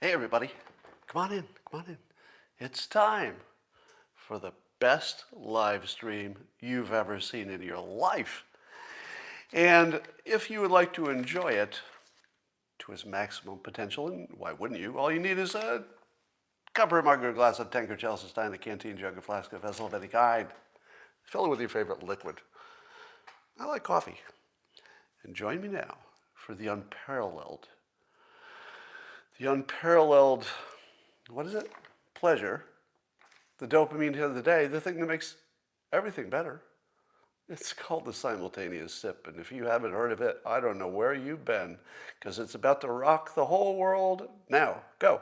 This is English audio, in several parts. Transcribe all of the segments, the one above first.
Hey everybody, come on in, come on in. It's time for the best live stream you've ever seen in your life. And if you would like to enjoy it to its maximum potential, and why wouldn't you? All you need is a cup or mug or glass, a tankard, chalice, a stein, a canteen, jug, a flask, a vessel of any kind. Fill it with your favorite liquid. I like coffee. And join me now for the unparalleled, what is it? Pleasure, the dopamine hit of the day, the thing that makes everything better. It's called the simultaneous sip, and if you haven't heard of it, I don't know where you've been, because it's about to rock the whole world. Now, go.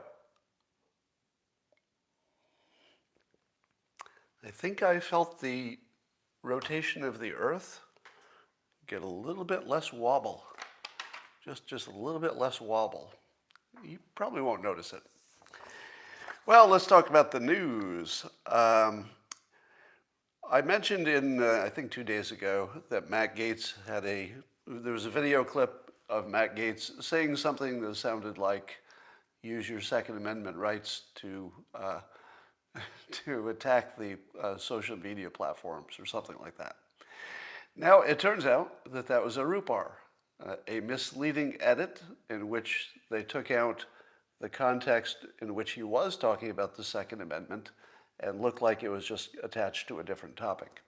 I think I felt the rotation of the earth get a little bit less wobble. Just a little bit less wobble. You probably won't notice it. Well, let's talk about the news. I mentioned I think 2 days ago, that Matt Gaetz there was a video clip of Matt Gaetz saying something that sounded like, use your Second Amendment rights to attack the social media platforms or something like that. Now, it turns out that was a rupar, a misleading edit in which they took out the context in which he was talking about the Second Amendment and looked like it was just attached to a different topic.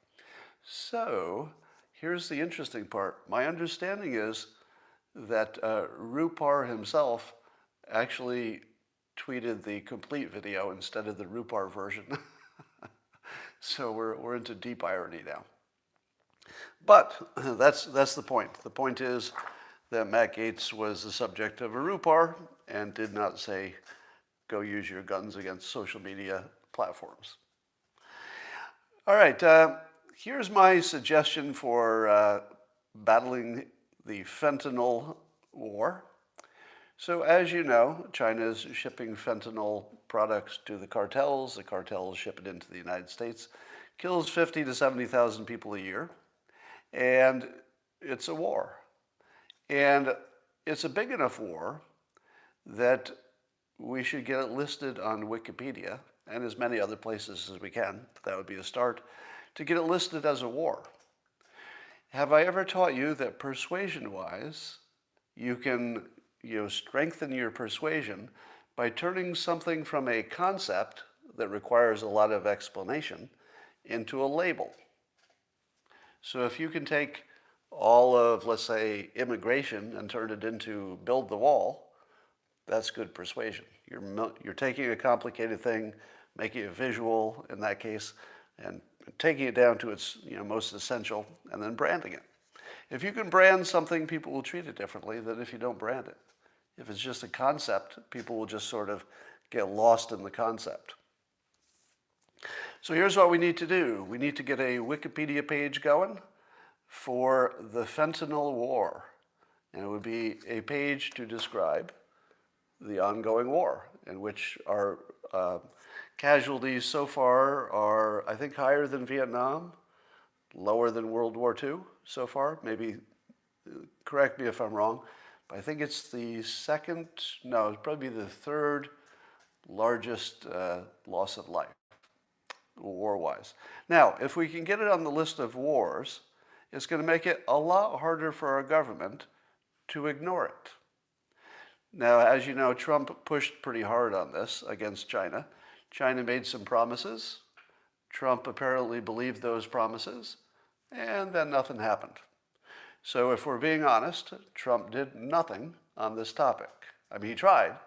So here's the interesting part. My understanding is that Rupar himself actually tweeted the complete video instead of the Rupar version. So we're into deep irony now. But that's the point. The point is that Matt Gaetz was the subject of a Rupar and did not say, go use your guns against social media platforms. All right, here's my suggestion for battling the fentanyl war. So as you know, China is shipping fentanyl products to the cartels. The cartels ship it into the United States. Kills 50 to 70,000 people a year. And it's a war. And it's a big enough war that we should get it listed on Wikipedia and as many other places as we can. That would be a start, to get it listed as a war. Have I ever taught you that persuasion-wise, you can strengthen your persuasion by turning something from a concept that requires a lot of explanation into a label? So if you can take all of, let's say, immigration and turn it into build the wall, that's good persuasion. You're taking a complicated thing, making it visual in that case, and taking it down to its most essential, and then branding it. If you can brand something, people will treat it differently than if you don't brand it. If it's just a concept, people will just sort of get lost in the concept. So here's what we need to do. We need to get a Wikipedia page going for the Fentanyl War. And it would be a page to describe the ongoing war, in which our casualties so far are, I think, higher than Vietnam, lower than World War II so far. Maybe, correct me if I'm wrong, but I think it's the it'd probably be the third largest loss of life, war-wise. Now, if we can get it on the list of wars, it's going to make it a lot harder for our government to ignore it. Now, as you know, Trump pushed pretty hard on this against China. China made some promises. Trump apparently believed those promises, and then nothing happened. So if we're being honest, Trump did nothing on this topic. I mean, he tried,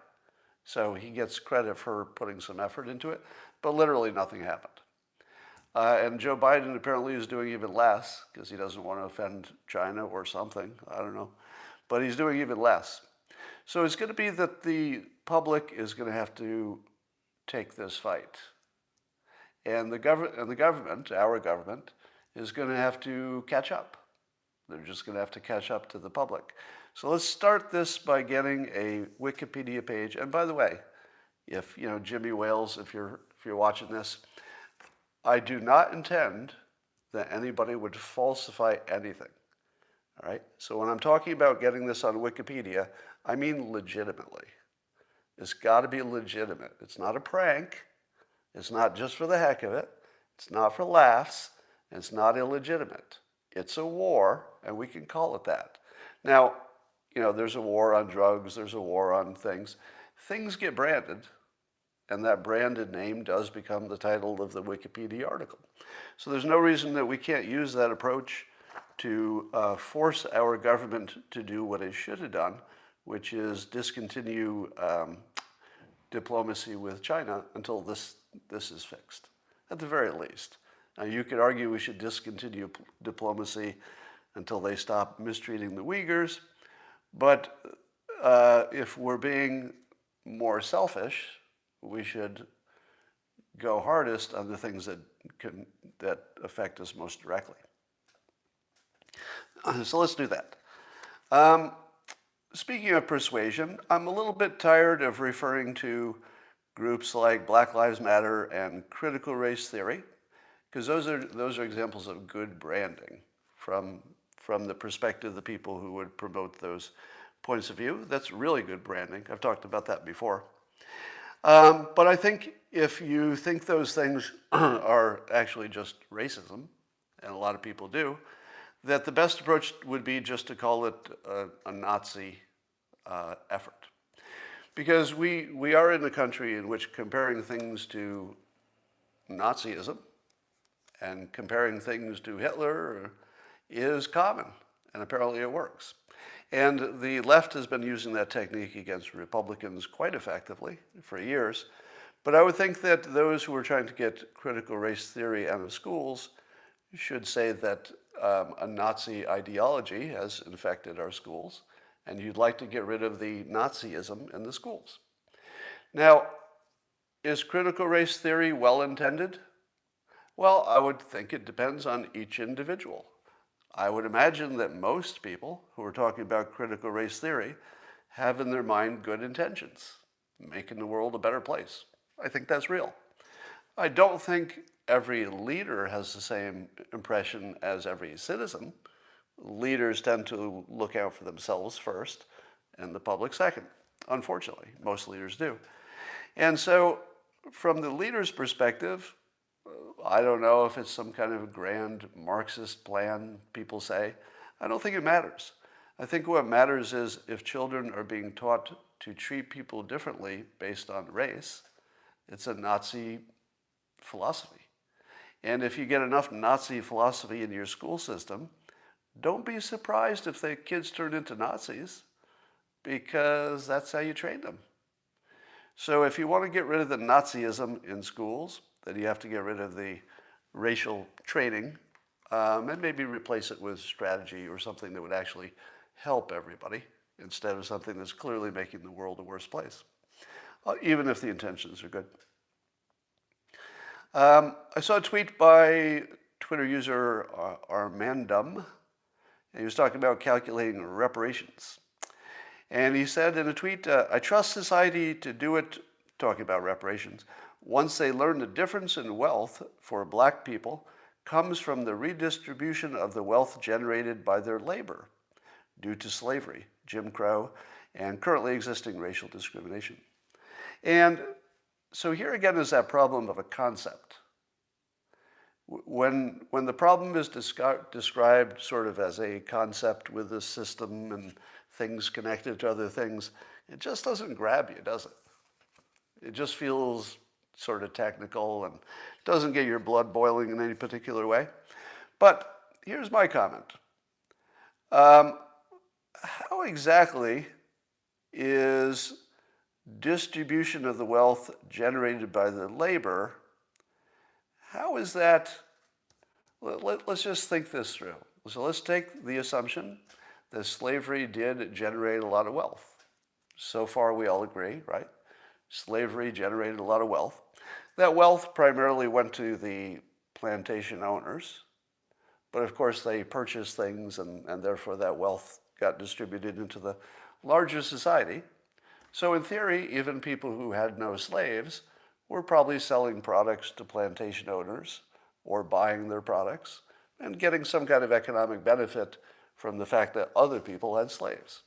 so he gets credit for putting some effort into it, but literally nothing happened. And Joe Biden apparently is doing even less, because he doesn't want to offend China or something, I don't know. But he's doing even less. So it's going to be that the public is going to have to take this fight. And the government, our government, is going to have to catch up. They're just going to have to catch up to the public. So let's start this by getting a Wikipedia page. And by the way, if Jimmy Wales, if you're watching this, I do not intend that anybody would falsify anything. All right? So when I'm talking about getting this on Wikipedia, I mean legitimately. It's got to be legitimate. It's not a prank. It's not just for the heck of it. It's not for laughs. It's not illegitimate. It's a war, and we can call it that. Now, there's a war on drugs. There's a war on things. Things get branded, and that branded name does become the title of the Wikipedia article. So there's no reason that we can't use that approach to force our government to do what it should have done, which is discontinue diplomacy with China until this is fixed, at the very least. Now, you could argue we should discontinue diplomacy until they stop mistreating the Uyghurs, but if we're being more selfish, we should go hardest on the things that affect us most directly. So let's do that. Speaking of persuasion, I'm a little bit tired of referring to groups like Black Lives Matter and critical race theory, because those are examples of good branding from the perspective of the people who would promote those points of view. That's really good branding. I've talked about that before. But I think if you think those things are actually just racism, and a lot of people do, that the best approach would be just to call it a Nazi effort. Because we are in a country in which comparing things to Nazism and comparing things to Hitler is common, and apparently it works. And the left has been using that technique against Republicans quite effectively for years. But I would think that those who are trying to get critical race theory out of schools should say that a Nazi ideology has infected our schools, and you'd like to get rid of the Nazism in the schools. Now, is critical race theory well-intended? Well, I would think it depends on each individual. I would imagine that most people who are talking about critical race theory have in their mind good intentions, making the world a better place. I think that's real. I don't think every leader has the same impression as every citizen. Leaders tend to look out for themselves first and the public second. Unfortunately, most leaders do. And so from the leader's perspective, I don't know if it's some kind of grand Marxist plan, people say. I don't think it matters. I think what matters is if children are being taught to treat people differently based on race, it's a Nazi philosophy. And if you get enough Nazi philosophy in your school system, don't be surprised if the kids turn into Nazis, because that's how you train them. So if you want to get rid of the Nazism in schools, then you have to get rid of the racial training and maybe replace it with strategy or something that would actually help everybody instead of something that's clearly making the world a worse place, even if the intentions are good. I saw a tweet by Twitter user Armandum, and he was talking about calculating reparations. And he said in a tweet, I trust society to do it, talking about reparations, once they learn the difference in wealth for black people comes from the redistribution of the wealth generated by their labor due to slavery, Jim Crow, and currently existing racial discrimination. And so here again is that problem of a concept. When the problem is described sort of as a concept with a system and things connected to other things, it just doesn't grab you, does it? It just feels sort of technical and doesn't get your blood boiling in any particular way. But here's my comment. How exactly is distribution of the wealth generated by the labor, how is that, let's just think this through. So let's take the assumption that slavery did generate a lot of wealth. So far we all agree, right? Slavery generated a lot of wealth. That wealth primarily went to the plantation owners, but of course they purchased things and therefore that wealth got distributed into the larger society. So in theory, even people who had no slaves were probably selling products to plantation owners or buying their products and getting some kind of economic benefit from the fact that other people had slaves.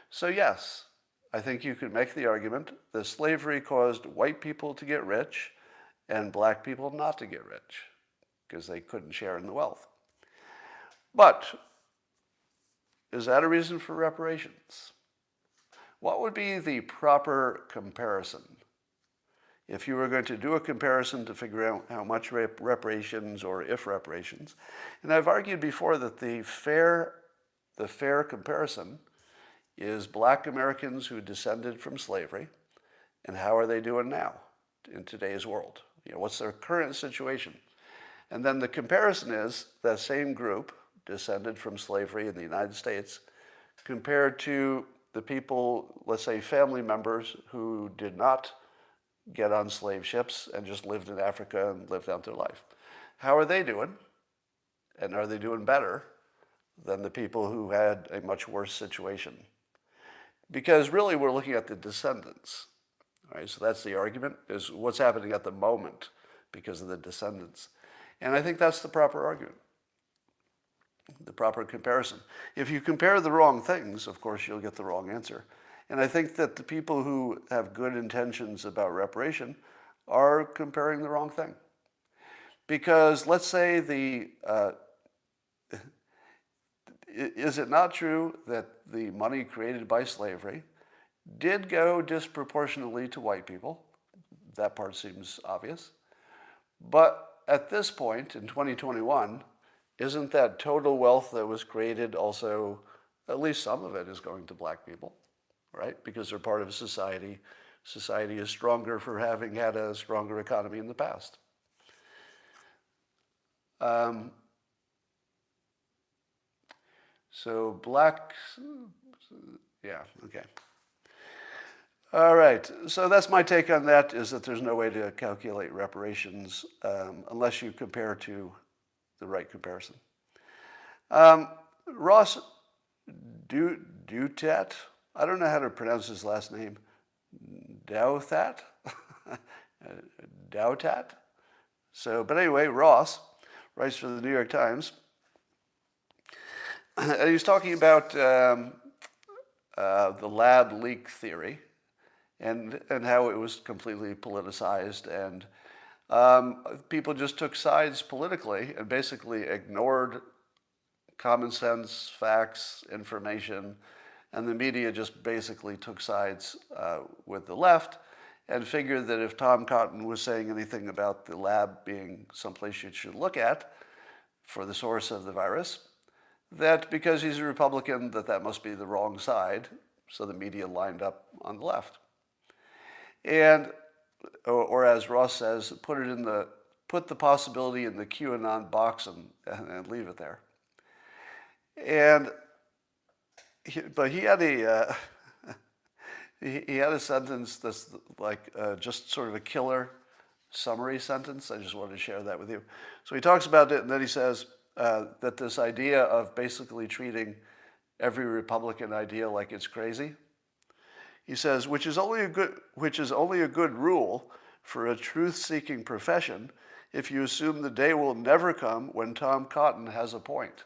So yes, I think you could make the argument that slavery caused white people to get rich and black people not to get rich because they couldn't share in the wealth. But is that a reason for reparations? What would be the proper comparison? If you were going to do a comparison to figure out how much reparations or if reparations, and I've argued before that the fair comparison is black Americans who descended from slavery, and how are they doing now in today's world? What's their current situation? And then the comparison is that same group descended from slavery in the United States compared to the people, let's say family members who did not get on slave ships and just lived in Africa and lived out their life. How are they doing? And are they doing better than the people who had a much worse situation? Because really we're looking at the descendants. All right, so that's the argument, is what's happening at the moment because of the descendants. And I think that's the proper argument, the proper comparison. If you compare the wrong things, of course, you'll get the wrong answer. And I think that the people who have good intentions about reparation are comparing the wrong thing. Because let's say is it not true that the money created by slavery did go disproportionately to white people? That part seems obvious. But at this point, in 2021, isn't that total wealth that was created also, at least some of it is going to black people, right? Because they're part of a society. Society is stronger for having had a stronger economy in the past. So black, yeah, okay. All right, so that's my take on that, is that there's no way to calculate reparations unless you compare to the right comparison. Ross Douthat, I don't know how to pronounce his last name, Douthat? Douthat? So, but anyway, Ross writes for the New York Times. And he's talking about the lab leak theory and how it was completely politicized, and people just took sides politically and basically ignored common sense, facts, information, and the media just basically took sides with the left and figured that if Tom Cotton was saying anything about the lab being someplace you should look at for the source of the virus, that because he's a Republican, that must be the wrong side, so the media lined up on the left. And, or as Ross says, put the possibility in the QAnon box and leave it there. But he had a he had a sentence that's like just sort of a killer summary sentence. I just wanted to share that with you. So he talks about it, and then he says that this idea of basically treating every Republican idea like it's crazy. He says, which is only a good rule for a truth-seeking profession if you assume the day will never come when Tom Cotton has a point.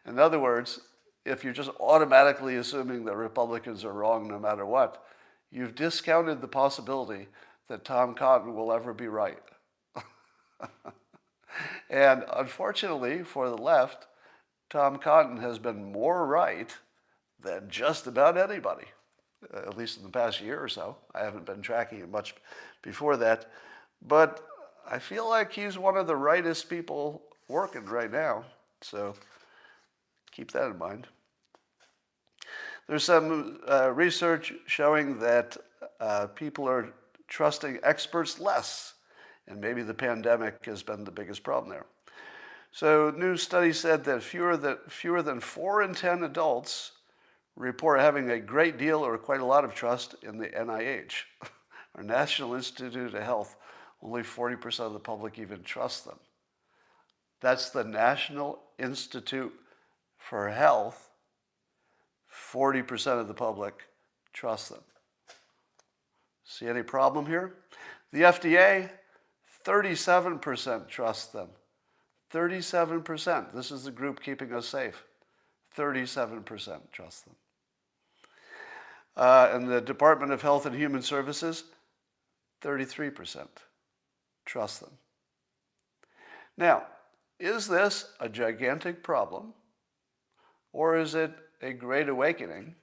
In other words, if you're just automatically assuming that Republicans are wrong no matter what, you've discounted the possibility that Tom Cotton will ever be right. And unfortunately for the left, Tom Cotton has been more right than just about anybody, at least in the past year or so. I haven't been tracking it much before that, but I feel like he's one of the rightest people working right now, so keep that in mind. There's some research showing that people are trusting experts less, and maybe the pandemic has been the biggest problem there. So new study said that fewer than 4 in 10 adults report having a great deal or quite a lot of trust in the NIH, or National Institute of Health. Only 40% of the public even trust them. That's the National Institute for Health. 40% of the public trust them. See any problem here? The FDA, 37% trust them. 37%. This is the group keeping us safe. 37% trust them. And the Department of Health and Human Services, 33% trust them. Now, is this a gigantic problem, or is it a great awakening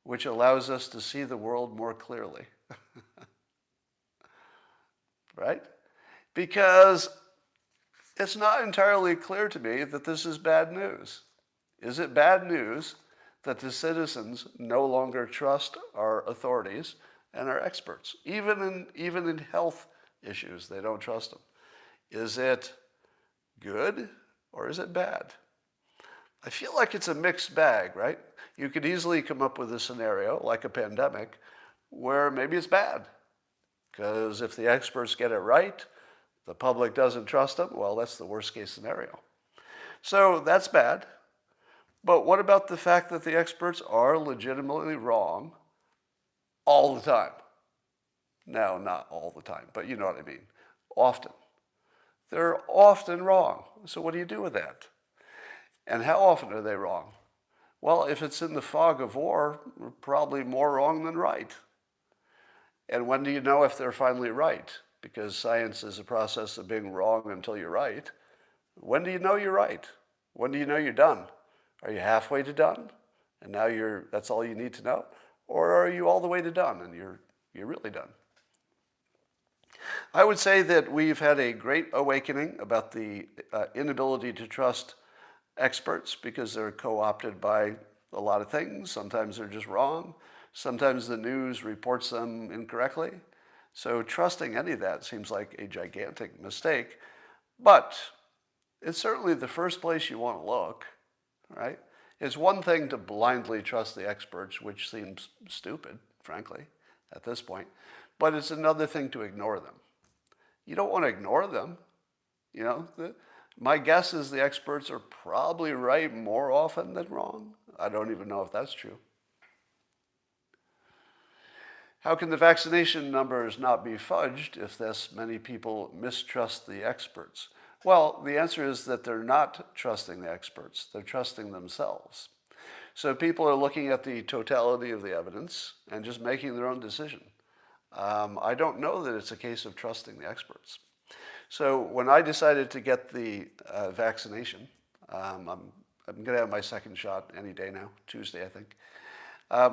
which allows us to see the world more clearly? Right? Because it's not entirely clear to me that this is bad news. Is it bad news that the citizens no longer trust our authorities and our experts? Even in health issues, they don't trust them. Is it good or is it bad? I feel like it's a mixed bag, right? You could easily come up with a scenario like a pandemic where maybe it's bad. Because if the experts get it right, the public doesn't trust them, well, that's the worst case scenario. So that's bad. But what about the fact that the experts are legitimately wrong all the time? No, not all the time, but you know what I mean. Often. They're often wrong. So what do you do with that? And how often are they wrong? Well, if it's in the fog of war, probably more wrong than right. And when do you know if they're finally right? Because science is a process of being wrong until you're right. When do you know you're right? When do you know you're done? Are you halfway to done? And now that's all you need to know? Or are you all the way to done and you're really done? I would say that we've had a great awakening about the inability to trust experts because they're co-opted by a lot of things. Sometimes they're just wrong. Sometimes the news reports them incorrectly. So trusting any of that seems like a gigantic mistake. But it's certainly the first place you want to look, right? It's one thing to blindly trust the experts, which seems stupid, frankly, at this point. But it's another thing to ignore them. You don't want to ignore them. You know, my guess is the experts are probably right more often than wrong. I don't even know if that's true. How can the vaccination numbers not be fudged if this many people mistrust the experts? Well, the answer is that they're not trusting the experts. They're trusting themselves. So people are looking at the totality of the evidence and just making their own decision. I don't know that it's a case of trusting the experts. So when I decided to get the vaccination, I'm going to have my second shot any day now, Tuesday, I think.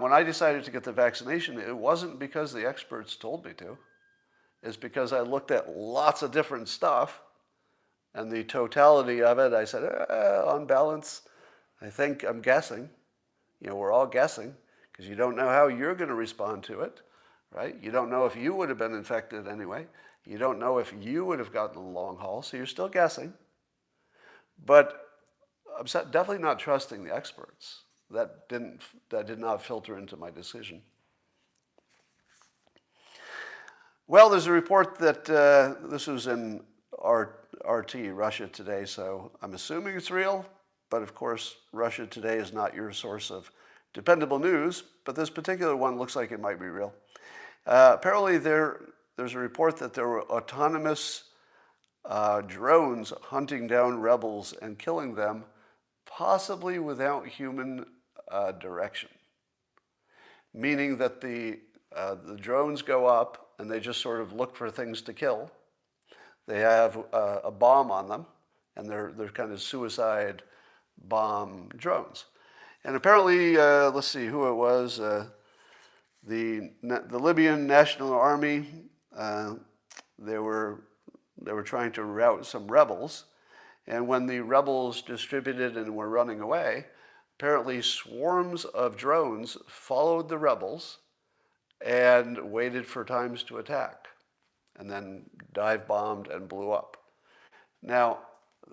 When I decided to get the vaccination, it wasn't because the experts told me to. It's because I looked at lots of different stuff, and the totality of it, I said, on balance, I'm guessing. You know, we're all guessing, because you don't know how you're going to respond to it, right? You don't know if you would have been infected anyway. You don't know if you would have gotten the long haul, so you're still guessing. But I'm definitely not trusting the experts. That did not filter into my decision. Well, there's a report that this was in RT, Russia Today, so I'm assuming it's real. But of course, Russia Today is not your source of dependable news. But this particular one looks like it might be real. Apparently, there's a report that there were autonomous drones hunting down rebels and killing them, possibly without human direction, meaning that the drones go up and they just sort of look for things to kill. They have a bomb on them, and they're kind of suicide bomb drones. And apparently, let's see who it was. The Libyan National Army. They were trying to rout some rebels, and when the rebels distributed and were running away, apparently swarms of drones followed the rebels and waited for times to attack, and then dive bombed and blew up. Now,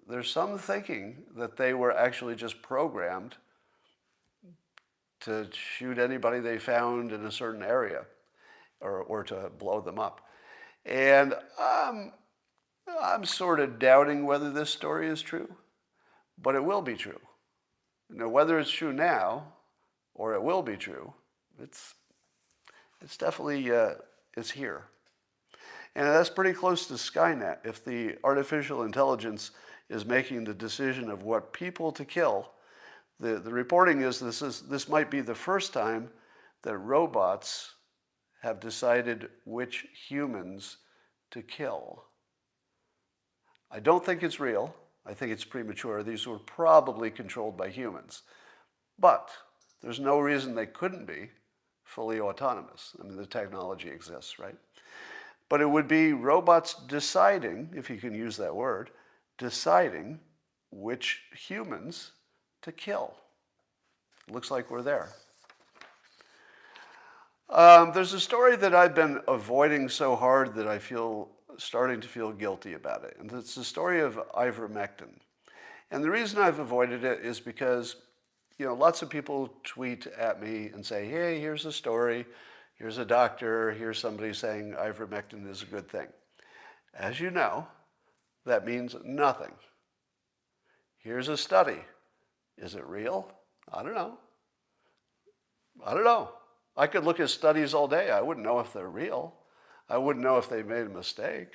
there's some thinking that they were actually just programmed to shoot anybody they found in a certain area, or to blow them up. And I'm sort of doubting whether this story is true, but it will be true. Now, whether it's true now or it will be true, it's definitely it's here. And that's pretty close to Skynet. If the artificial intelligence is making the decision of what people to kill, the reporting is this might be the first time that robots have decided which humans to kill. I don't think it's real. I think it's premature. These were probably controlled by humans. But there's no reason they couldn't be fully autonomous. I mean, the technology exists, right? But it would be robots deciding, if you can use that word, deciding which humans to kill. Looks like we're there. There's a story that I've been avoiding so hard that I feel starting to feel guilty about it. And it's the story of ivermectin. And the reason I've avoided it is because, lots of people tweet at me and say, hey, here's a story, here's a doctor, here's somebody saying ivermectin is a good thing. As you know, that means nothing. Here's a study. Is it real? I don't know. I could look at studies all day. I wouldn't know if they're real. I wouldn't know if they made a mistake.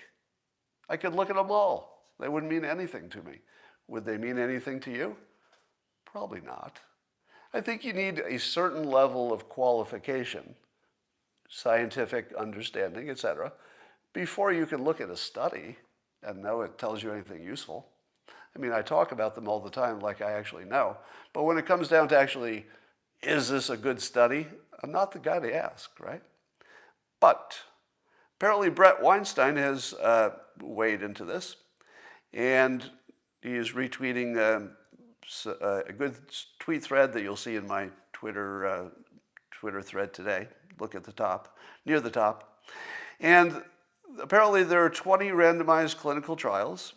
I could look at them all. They wouldn't mean anything to me. Would they mean anything to you? Probably not. I think you need a certain level of qualification, scientific understanding, etc., before you can look at a study and know it tells you anything useful. I mean, I talk about them all the time like I actually know. But when it comes down to actually, is this a good study? I'm not the guy to ask, right? But apparently Brett Weinstein has weighed into this, and he is retweeting a good tweet thread that you'll see in my Twitter thread today. Look at the top, near the top. And apparently there are 20 randomized clinical trials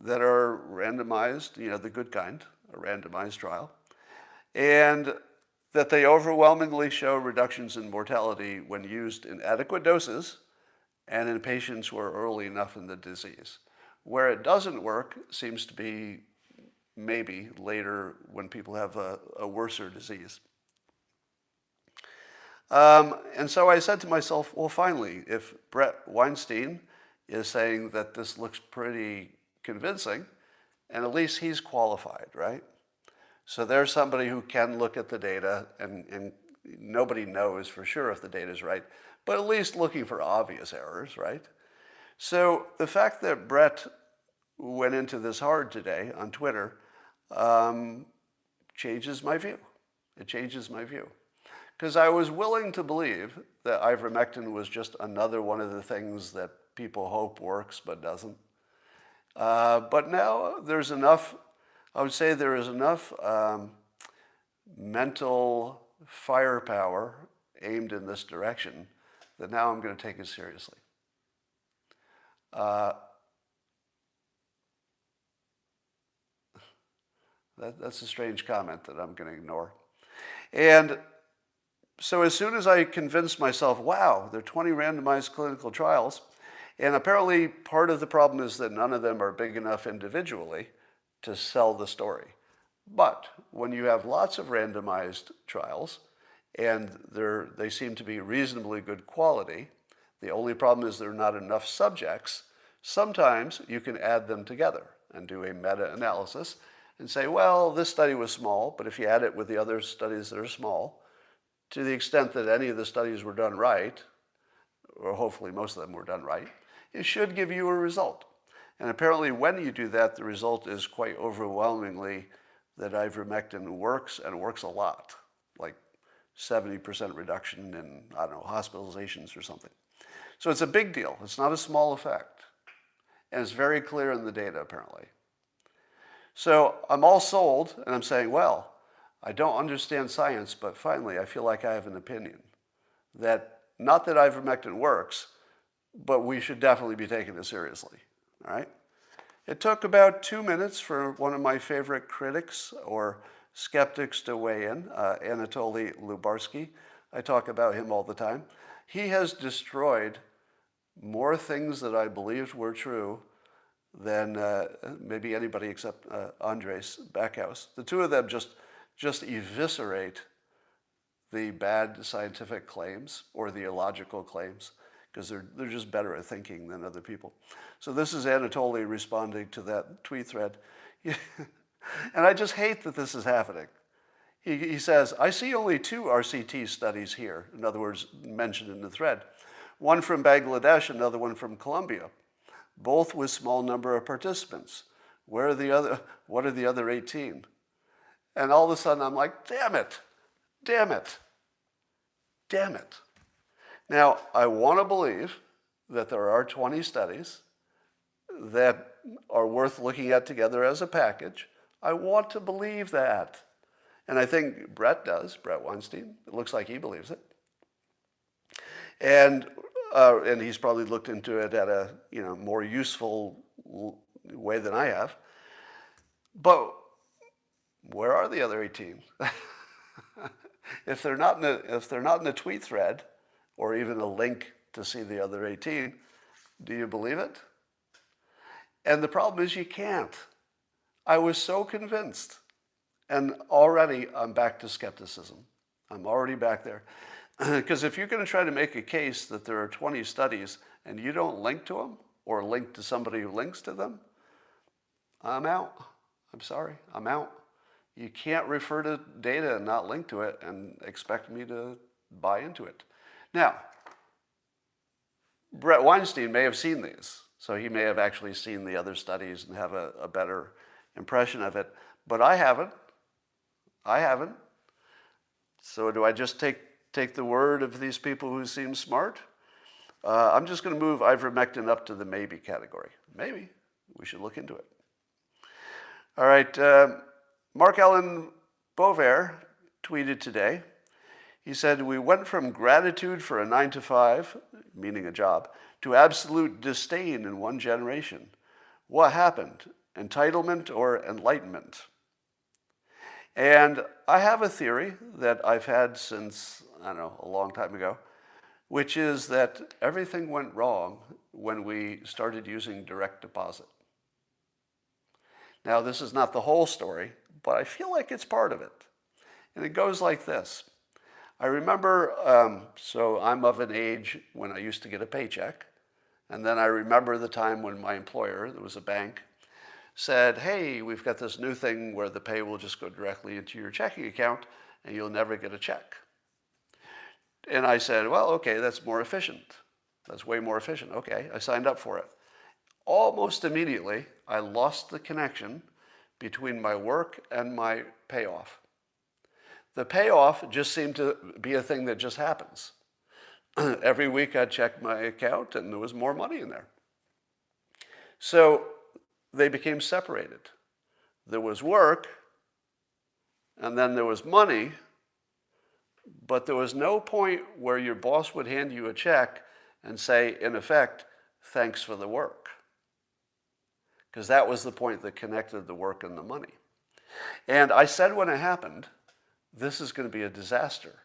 that are randomized, the good kind, a randomized trial, and that they overwhelmingly show reductions in mortality when used in adequate doses and in patients who are early enough in the disease. Where it doesn't work seems to be maybe later when people have a worser disease. And so I said to myself, well, finally, if Brett Weinstein is saying that this looks pretty convincing, and at least he's qualified, right? So there's somebody who can look at the data, and nobody knows for sure if the data is right, but at least looking for obvious errors, right? So the fact that Brett went into this hard today on Twitter changes my view. It changes my view. Because I was willing to believe that ivermectin was just another one of the things that people hope works but doesn't. But now there's enough, I would say there is enough mental firepower aimed in this direction that now I'm going to take it seriously. That's a strange comment that I'm going to ignore. And so as soon as I convinced myself, wow, there are 20 randomized clinical trials, and apparently part of the problem is that none of them are big enough individually to sell the story. But when you have lots of randomized trials, and they seem to be reasonably good quality, the only problem is there are not enough subjects, sometimes you can add them together and do a meta-analysis and say, well, this study was small, but if you add it with the other studies that are small, to the extent that any of the studies were done right, or hopefully most of them were done right, it should give you a result. And apparently when you do that, the result is quite overwhelmingly that ivermectin works, and works a lot, like 70% reduction in, hospitalizations or something. So it's a big deal. It's not a small effect. And it's very clear in the data, apparently. So I'm all sold, and I'm saying, well, I don't understand science, but finally I feel like I have an opinion. That, not that ivermectin works, but we should definitely be taking it seriously, all right? It took about 2 minutes for one of my favorite critics or skeptics to weigh in, Natoly Lubarski. I talk about him all the time. He has destroyed more things that I believed were true than maybe anybody except Andres Backhaus. The two of them just eviscerate the bad scientific claims or the illogical claims, because they're just better at thinking than other people. So this is Anatoly responding to that tweet thread. And I just hate that this is happening. He says, I see only 2 RCT studies here, in other words, mentioned in the thread. One from Bangladesh, another one from Colombia, both with small number of participants. What are the other 18? And all of a sudden I'm like, damn it, damn it, damn it. Now, I want to believe that there are 20 studies that are worth looking at together as a package. I want to believe that. And I think Brett does, Brett Weinstein. It looks like he believes it. And he's probably looked into it at a more useful way than I have. But where are the other 18? If they're not in the tweet thread, or even a link to see the other 18, do you believe it? And the problem is you can't. I was so convinced. And already I'm back to skepticism. I'm already back there. Because if you're going to try to make a case that there are 20 studies and you don't link to them or link to somebody who links to them, I'm out. I'm sorry, I'm out. You can't refer to data and not link to it and expect me to buy into it. Now, Brett Weinstein may have seen these, so he may have actually seen the other studies and have a better impression of it, but I haven't. I haven't. So do I just take the word of these people who seem smart? I'm just going to move ivermectin up to the maybe category. Maybe. We should look into it. All right. Mark Allen Bovair tweeted today. He said, we went from gratitude for a 9-to-5, meaning a job, to absolute disdain in one generation. What happened? Entitlement or enlightenment? And I have a theory that I've had since, I don't know, a long time ago, which is that everything went wrong when we started using direct deposit. Now, this is not the whole story, but I feel like it's part of it. And it goes like this. I remember, so I'm of an age when I used to get a paycheck. And then I remember the time when my employer, there was a bank, said, hey, we've got this new thing where the pay will just go directly into your checking account and you'll never get a check. And I said, well, okay, that's more efficient. That's way more efficient. Okay, I signed up for it. Almost immediately, I lost the connection between my work and my payoff. The payoff just seemed to be a thing that just happens. Every week I'd check my account and there was more money in there. So they became separated. There was work, and then there was money, but there was no point where your boss would hand you a check and say, in effect, thanks for the work. Because that was the point that connected the work and the money. And I said when it happened, this is going to be a disaster.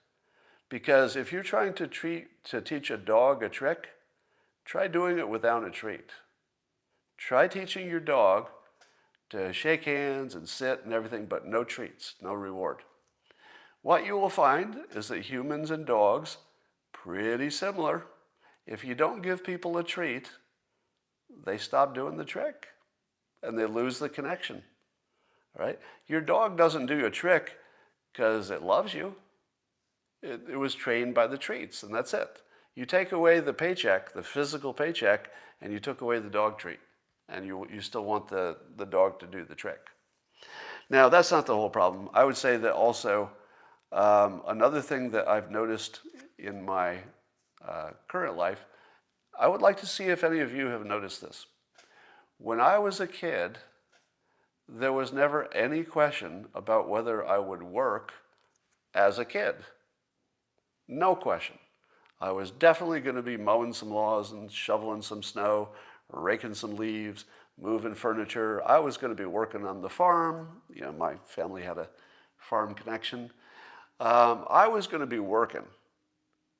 Because if you're trying to teach a dog a trick, try doing it without a treat. Try teaching your dog to shake hands and sit and everything, but no treats, no reward. What you will find is that humans and dogs, pretty similar. If you don't give people a treat, they stop doing the trick and they lose the connection. Right? Your dog doesn't do a trick because it loves you. It was trained by the treats, and that's it. You take away the paycheck, the physical paycheck, and you took away the dog treat. And you still want the dog to do the trick. Now, that's not the whole problem. I would say that also another thing that I've noticed in my current life, I would like to see if any of you have noticed this. When I was a kid, there was never any question about whether I would work as a kid. No question. I was definitely going to be mowing some lawns and shoveling some snow, raking some leaves, moving furniture. I was going to be working on the farm. You know, my family had a farm connection. I was going to be working.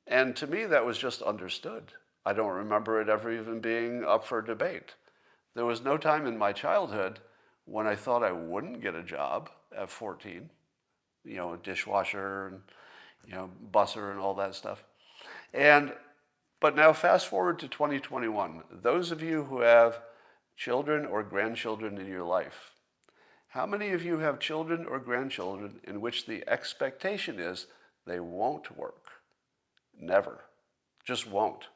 And to me, that was just understood. I don't remember it ever even being up for debate. There was no time in my childhood when I thought I wouldn't get a job at 14. You know, a dishwasher and, you know, busser and all that stuff. But now fast forward to 2021. Those of you who have children or grandchildren in your life, How many of you have children or grandchildren in which the expectation is they won't work? Never. Just won't.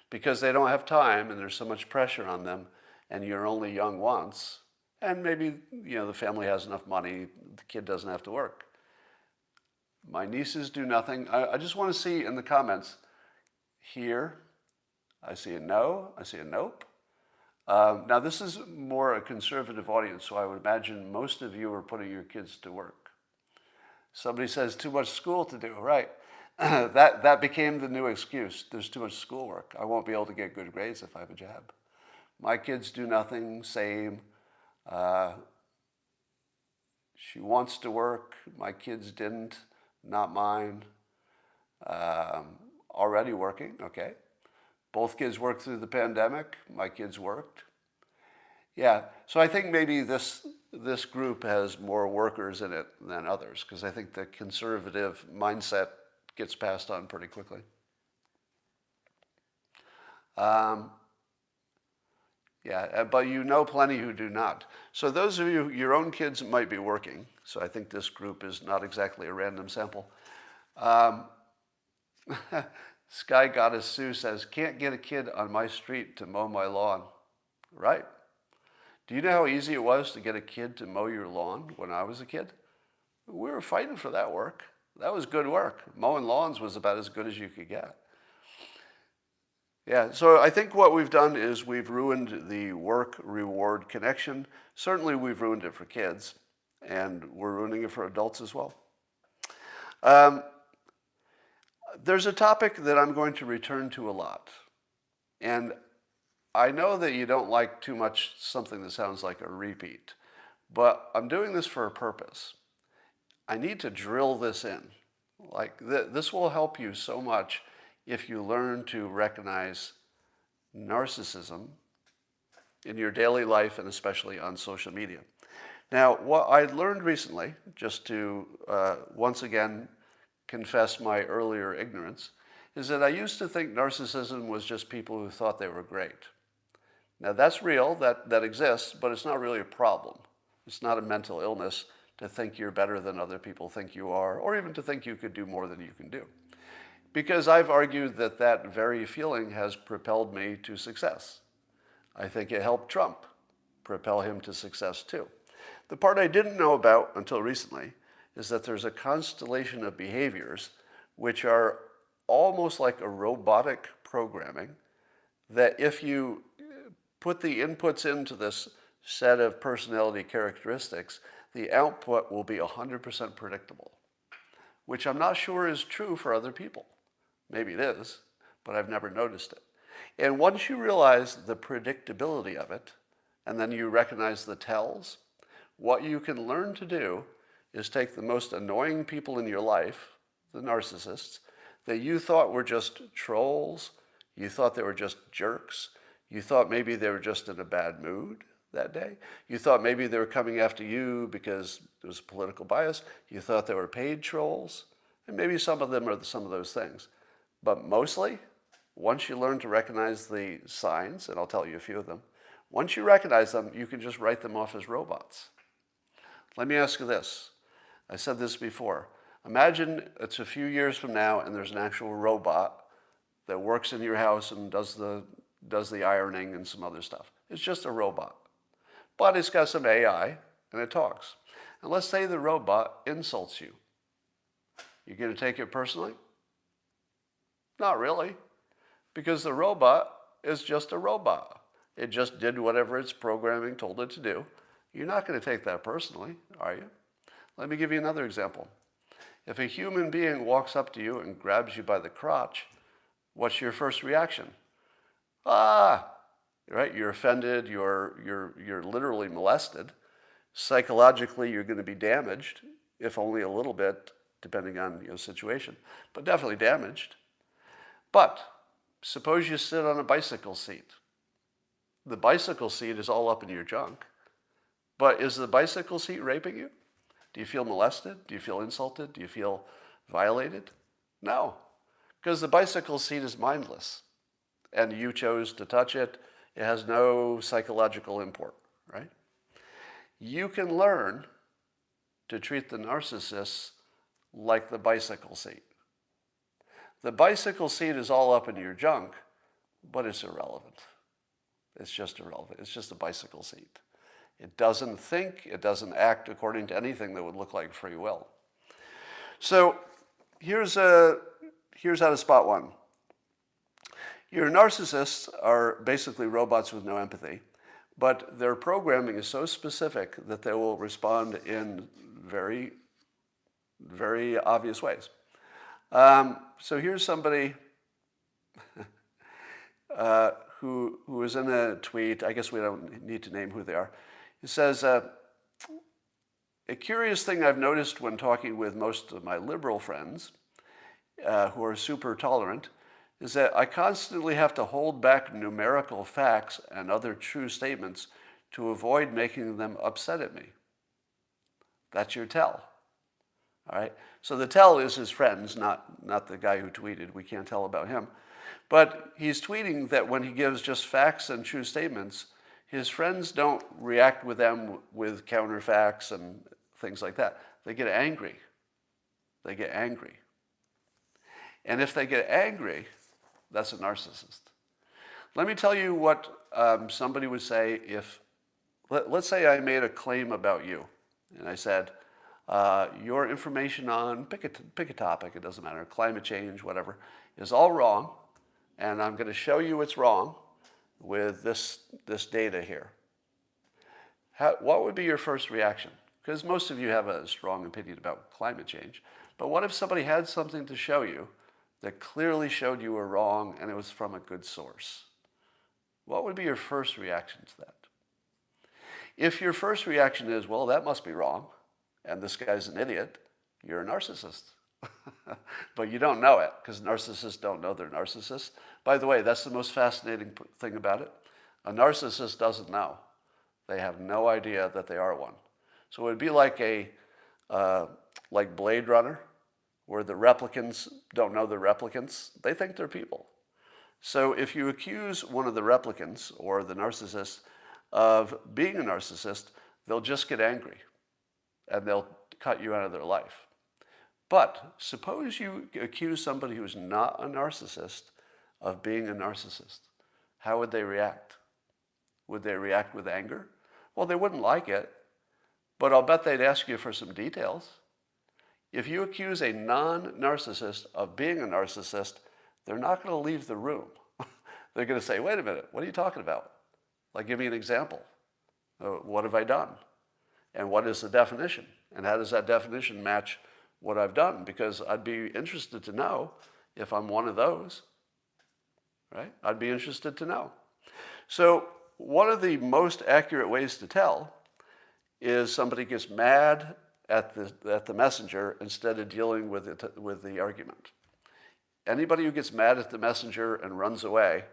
Because they don't have time and there's so much pressure on them and you're only young once and maybe the family has enough money, the kid doesn't have to work. My nieces do nothing. I just want to see in the comments here, I see a no, I see a nope. Now this is more a conservative audience, so I would imagine most of you are putting your kids to work. Somebody says too much school to do, right? That became the new excuse. There's too much schoolwork. I won't be able to get good grades if I have a job. My kids do nothing, same. She wants to work. My kids didn't, not mine. Already working, okay. Both kids worked through the pandemic. My kids worked. Yeah, so I think maybe this group has more workers in it than others because I think the conservative mindset gets passed on pretty quickly. Yeah, but you know plenty who do not. So those of you, your own kids might be working. So I think this group is not exactly a random sample. Sky Goddess Sue says, can't get a kid on my street to mow my lawn. Right. Do you know how easy it was to get a kid to mow your lawn when I was a kid? We were fighting for that work. That was good work. Mowing lawns was about as good as you could get. Yeah, so I think what we've done is we've ruined the work-reward connection. Certainly we've ruined it for kids, and we're ruining it for adults as well. There's a topic that I'm going to return to a lot. And I know that you don't like too much something that sounds like a repeat, but I'm doing this for a purpose. I need to drill this in. Like this will help you so much if you learn to recognize narcissism in your daily life and especially on social media. Now, what I learned recently, just to once again confess my earlier ignorance, is that I used to think narcissism was just people who thought they were great. Now that's real, that exists, but it's not really a problem. It's not a mental illness to think you're better than other people think you are, or even to think you could do more than you can do. Because I've argued that that very feeling has propelled me to success. I think it helped Trump propel him to success too. The part I didn't know about until recently is that there's a constellation of behaviors which are almost like a robotic programming that if you put the inputs into this set of personality characteristics, the output will be 100% predictable, which I'm not sure is true for other people. Maybe it is, but I've never noticed it. And once you realize the predictability of it, and then you recognize the tells, what you can learn to do is take the most annoying people in your life, the narcissists, that you thought were just trolls, you thought they were just jerks, you thought maybe they were just in a bad mood that day, you thought maybe they were coming after you because there was a political bias, you thought they were paid trolls, and maybe some of them are some of those things. But mostly, once you learn to recognize the signs, and I'll tell you a few of them, once you recognize them, you can just write them off as robots. Let me ask you this. I said this before. Imagine it's a few years from now and there's an actual robot that works in your house and does the ironing and some other stuff. It's just a robot. But it's got some AI and it talks. And let's say the robot insults you. You going to take it personally? Not really, because the robot is just a robot. It just did whatever its programming told it to do. You're not going to take that personally, are you? Let me give you another example. If a human being walks up to you and grabs you by the crotch, what's your first reaction? Ah, right? You're offended. You're literally molested. Psychologically, you're going to be damaged, if only a little bit, depending on your situation, but definitely damaged. But suppose you sit on a bicycle seat. The bicycle seat is all up in your junk. But is the bicycle seat raping you? Do you feel molested? Do you feel insulted? Do you feel violated? No, because the bicycle seat is mindless. And you chose to touch it. It has no psychological import, right? you can learn to treat the narcissists like the bicycle seat. The bicycle seat is all up in your junk, but it's irrelevant. It's just irrelevant. It's just a bicycle seat. It doesn't think, it doesn't act according to anything that would look like free will. So here's how to spot one. Your narcissists are basically robots with no empathy, but their programming is so specific that they will respond in very, very obvious ways. So here's somebody who is in a tweet. I guess we don't need to name who they are. He says, a curious thing I've noticed when talking with most of my liberal friends who are super tolerant is that I constantly have to hold back numerical facts and other true statements to avoid making them upset at me. That's your tell. All right? So the tell is his friends, not the guy who tweeted. We can't tell about him. But he's tweeting that when he gives just facts and true statements, his friends don't react with them with counterfacts and things like that. They get angry. They get angry. And if they get angry, that's a narcissist. Let me tell you what somebody would say if, let's say I made a claim about you. And I said, your information on, pick a topic, it doesn't matter, climate change, whatever, is all wrong. And I'm going to show you it's wrong with this data here. What would be your first reaction? Because most of you have a strong opinion about climate change. But what if somebody had something to show you that clearly showed you were wrong and it was from a good source? What would be your first reaction to that? If your first reaction is, well, that must be wrong, and this guy's an idiot, you're a narcissist. But you don't know it, because narcissists don't know they're narcissists. By the way, that's the most fascinating thing about it. A narcissist doesn't know. They have no idea that they are one. So it would be like like Blade Runner, where the replicants don't know they're replicants. They think they're people. So if you accuse one of the replicants or the narcissist of being a narcissist, they'll just get angry and they'll cut you out of their life. But suppose you accuse somebody who's not a narcissist of being a narcissist. How would they react? Would they react with anger? Well, they wouldn't like it, but I'll bet they'd ask you for some details. If you accuse a non-narcissist of being a narcissist, they're not going to leave the room. They're going to say, wait a minute, what are you talking about? Like, give me an example. What have I done? And what is the definition? And how does that definition match what I've done? Because I'd be interested to know if I'm one of those, right? I'd be interested to know. So one of the most accurate ways to tell is somebody gets mad at the messenger instead of dealing with the argument. Anybody who gets mad at the messenger and runs away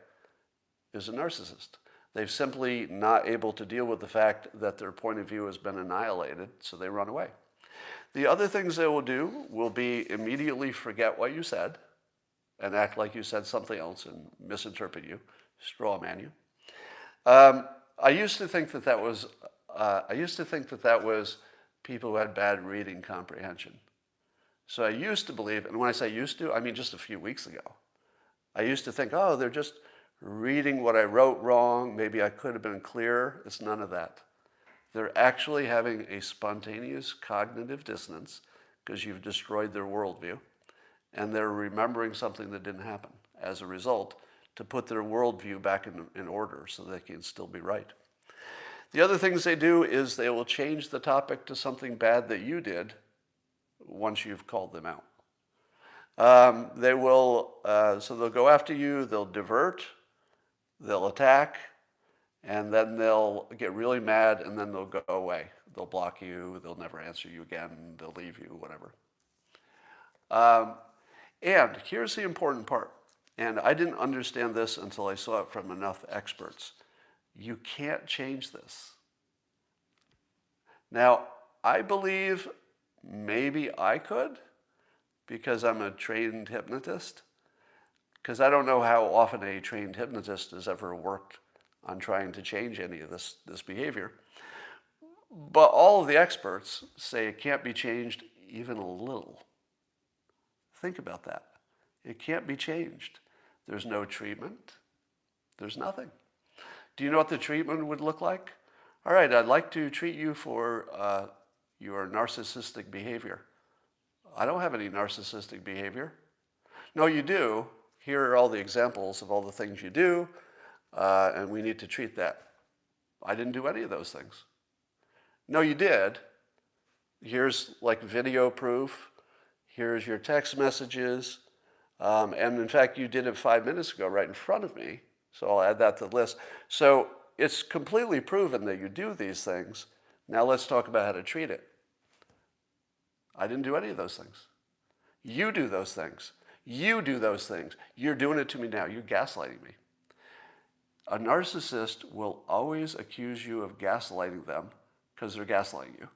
is a narcissist. They're simply not able to deal with the fact that their point of view has been annihilated, so they run away. The other things they will do will be immediately forget what you said and act like you said something else and misinterpret you, straw man you. I used to think that was people who had bad reading comprehension. So I used to believe, and when I say used to, I mean just a few weeks ago. I used to think, oh, they're just reading what I wrote wrong. Maybe I could have been clearer. It's none of that. They're actually having a spontaneous cognitive dissonance because you've destroyed their worldview, and they're remembering something that didn't happen as a result to put their worldview back in order so they can still be right. The other things they do is they will change the topic to something bad that you did once you've called them out. So they'll go after you, they'll divert, they'll attack, and then they'll get really mad, and then they'll go away. They'll block you, they'll never answer you again, they'll leave you, whatever. And here's the important part, and I didn't understand this until I saw it from enough experts. You can't change this. Now, I believe maybe I could, because I'm a trained hypnotist, because I don't know how often a trained hypnotist has ever worked on trying to change any of this behavior. But all of the experts say it can't be changed even a little. Think about that. It can't be changed. There's no treatment. There's nothing. Do you know what the treatment would look like? All right, I'd like to treat you for your narcissistic behavior. I don't have any narcissistic behavior. No, you do. Here are all the examples of all the things you do, and we need to treat that. I didn't do any of those things. No, you did. Here's like video proof. Here's your text messages. And in fact, you did it 5 minutes ago right in front of me. So I'll add that to the list. So it's completely proven that you do these things. Now let's talk about how to treat it. I didn't do any of those things. You do those things. You do those things. You're doing it to me now. You're gaslighting me. A narcissist will always accuse you of gaslighting them because they're gaslighting you.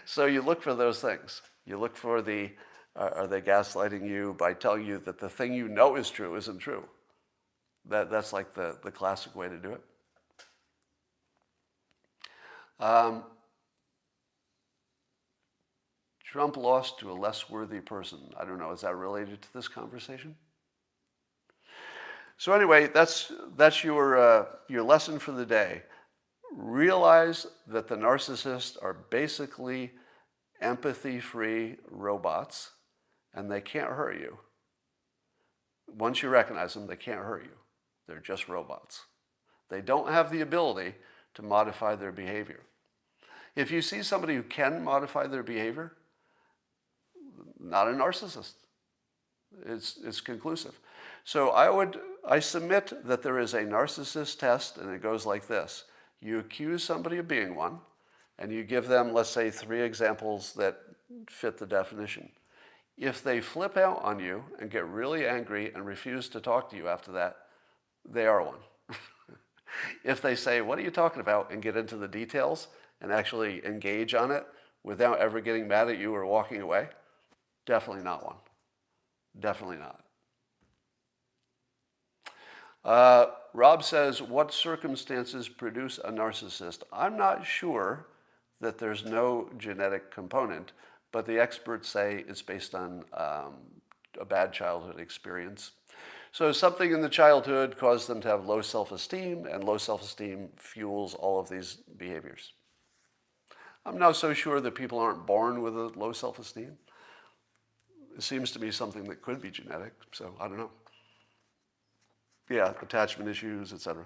So you look for those things. You look for are they gaslighting you by telling you that the thing you know is true isn't true? That's like the classic way to do it. Trump lost to a less worthy person. I don't know, is that related to this conversation? So anyway, that's your lesson for the day. Realize that the narcissists are basically empathy-free robots, and they can't hurt you. Once you recognize them, they can't hurt you. They're just robots. They don't have the ability to modify their behavior. If you see somebody who can modify their behavior, not a narcissist. It's conclusive. So I submit that there is a narcissist test, and it goes like this. You accuse somebody of being one, and you give them, let's say, 3 examples that fit the definition. If they flip out on you and get really angry and refuse to talk to you after that, they are one. If they say, what are you talking about, and get into the details and actually engage on it without ever getting mad at you or walking away, definitely not one. Definitely not. Rob says, what circumstances produce a narcissist? I'm not sure that there's no genetic component, but the experts say it's based on a bad childhood experience. So something in the childhood caused them to have low self-esteem, and low self-esteem fuels all of these behaviors. I'm not so sure that people aren't born with a low self-esteem. It seems to be something that could be genetic, so I don't know. Yeah, attachment issues, etc.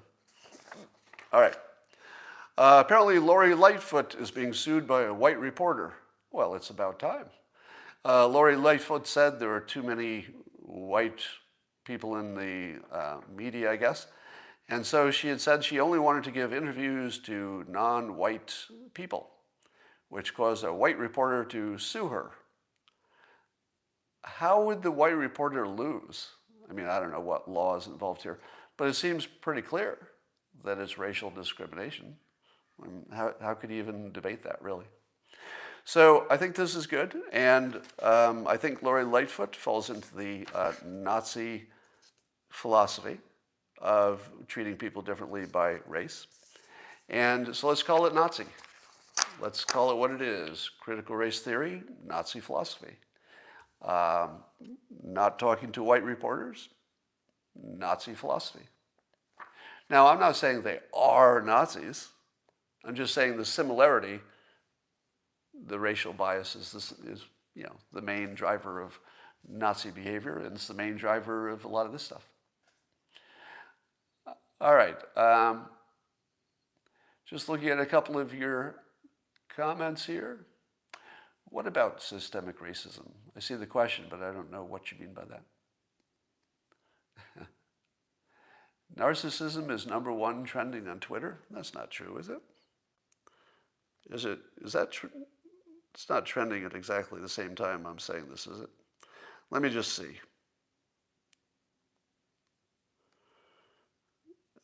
All right. Apparently, Lori Lightfoot is being sued by a white reporter. Well, it's about time. Lori Lightfoot said there were too many white people in the media, I guess. And so she had said she only wanted to give interviews to non-white people, which caused a white reporter to sue her. How would the white reporter lose? I mean, I don't know what law is involved here, but it seems pretty clear that it's racial discrimination. I mean, how could you even debate that, really? So I think this is good, and I think Lori Lightfoot falls into the Nazi philosophy of treating people differently by race. And so let's call it Nazi. Let's call it what it is. Critical race theory, Nazi philosophy. Not talking to white reporters, Nazi philosophy. Now, I'm not saying they are Nazis. I'm just saying the similarity, the racial bias is the main driver of Nazi behavior, and it's the main driver of a lot of this stuff. All right. Just looking at a couple of your comments here. What about systemic racism? I see the question, but I don't know what you mean by that. Narcissism is #1 trending on Twitter. That's not true, is it? Is that true? It's not trending at exactly the same time I'm saying this, is it? Let me just see.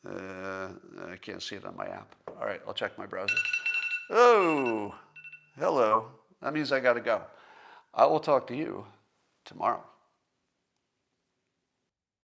I can't see it on my app. All right, I'll check my browser. Oh, hello. That means I got to go. I will talk to you tomorrow.